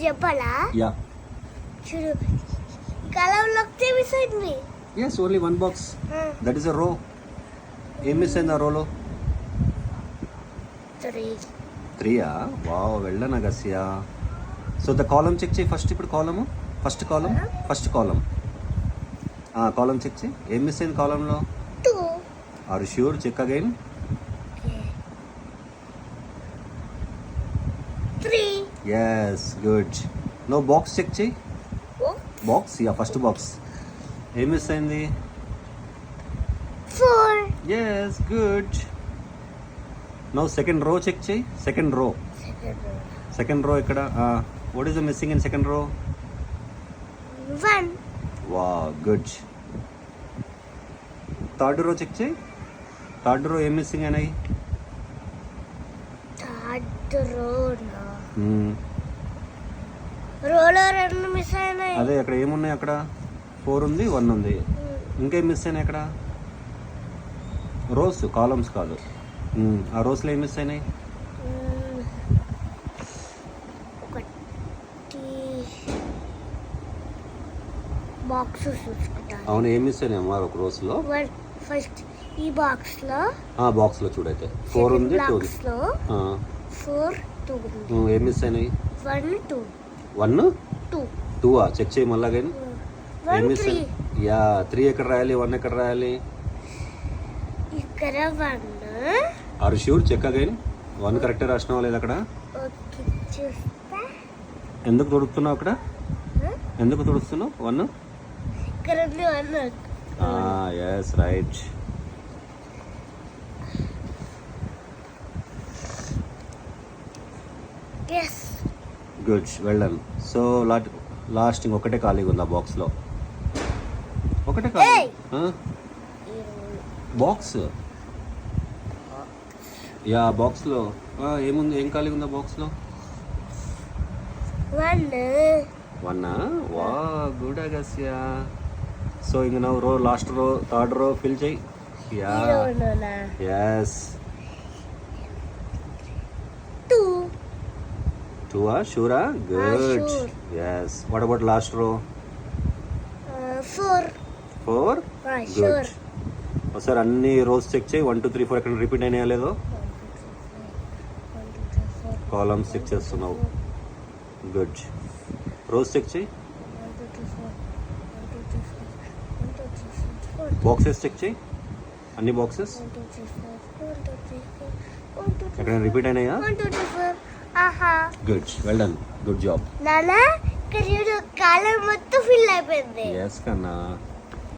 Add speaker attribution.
Speaker 1: చెప్పాలా?
Speaker 2: యా.
Speaker 1: చూడు, కలం నొక్కితే మిస్ అయింది.
Speaker 2: Yes, only one box. That is a row. ఏం మిస్ అయింది ఆ రోలో?
Speaker 1: 3.
Speaker 2: 3. వావ్, వెళ్ళనా గస్యా. సో ద కాలం చెక్ చేయి ఫస్ట్. ఇప్పుడు కాలము ఫస్ట్ కాలం కాలం చెక్ చేయి. ఏం మిస్ అయింది కాలంలో?
Speaker 1: 2.
Speaker 2: Are sure? Check again.
Speaker 1: 3.
Speaker 2: Yes, good. Now box check చేయి. Box, yeah, first box. ఏం మిస్ అయింది?
Speaker 1: 4.
Speaker 2: Yes, good. Now second row check చేయి. సెకండ్ రో ఇక్కడ. What is the missing in second row?
Speaker 1: 1.
Speaker 2: Wow, good. Third row check చేయి. Third row ఏం missing అయినాయి?
Speaker 1: Third రోలో 2 miss అయినాయి.
Speaker 2: అదే అక్కడ ఏమున్నాయి? అక్కడ 4 ఉంది, 1 ఉంది. ఇంకేం మిస్ అయినాయి అక్కడ? రోస్, కాలమ్స్ కాదు. ఆ రోస్లో ఏం మిస్ అయినాయి?
Speaker 1: బాక్సెస్ చూసుకుంటాను.
Speaker 2: అవును, ఏం మిస్ అయినాయి అమ్మా ఒక రోస్లో?
Speaker 1: ఫస్ట్ ఈ బాక్స్లో
Speaker 2: బాక్స్లో చూడైతే 4 ఉంది, 2 ఉంది.
Speaker 1: 4, 2 ఉంది.
Speaker 2: ఏం మిస్ అయినాయి?
Speaker 1: 1, 2.
Speaker 2: 1,
Speaker 1: 2.
Speaker 2: 2 చెక్ చేయి మళ్ళీ అగైన్. ఏం
Speaker 1: 1,
Speaker 2: మిస్
Speaker 1: 3.
Speaker 2: యా, 3 ఎక్కడ రాయాలి? 1 ఎక్కడ రాయాలి?
Speaker 1: ఇక్కడ 1.
Speaker 2: Are sure? Check again. 1 కరెక్టే రాసినావా లేదా అక్కడ?
Speaker 1: ఓకే, చూస్తా.
Speaker 2: ఎందుకు తుడుస్తున్నావు అక్కడ? ఎందుకు తుడుస్తున్నావు? 1.
Speaker 1: ఇక్కడ ఉంది 1.
Speaker 2: Yes, right.
Speaker 1: Yes,
Speaker 2: good, well done. So last ఒకటే ఖాళీగా ఉంది ఆ బాక్స్లో. ఒకటే ఖాళీ బాక్స్. యా, బాక్స్లో ఏముంది? ఏం ఖాళీగా ఉంది ఆ బాక్స్లో?
Speaker 1: 1.
Speaker 2: Wow, good Agasya. సో ఇంక నువ్వు రో, లాస్ట్ రో, థర్డ్ రో ఫిల్ చేయి. Yeah, yes. 2 షూరా? Good.
Speaker 1: sure.
Speaker 2: Yes. What about last row?
Speaker 1: 4.
Speaker 2: Good.
Speaker 1: Sure.
Speaker 2: ఒకసారి అన్ని రోస్ చెక్ చేయి. 1, 2, 3, 4 ఎక్కడ రిపీట్ అయినా లేదో? కాలమ్స్ చెక్ చేస్తున్నావు. గుడ్. రోస్ చెక్ చేయి. బాక్సెస్ చెక్ చేయి. అన్ని బాక్సెస్ ఎక్కడ రిపీట్ అయినాయా?
Speaker 1: 1, 2, 3, 4. ఆహా,
Speaker 2: good, well done, good job.
Speaker 1: నాన్న, ఇక్కడ కాలం మొత్తం ఫిల్ అయిపోయింది.
Speaker 2: ఎస్ కన్నా.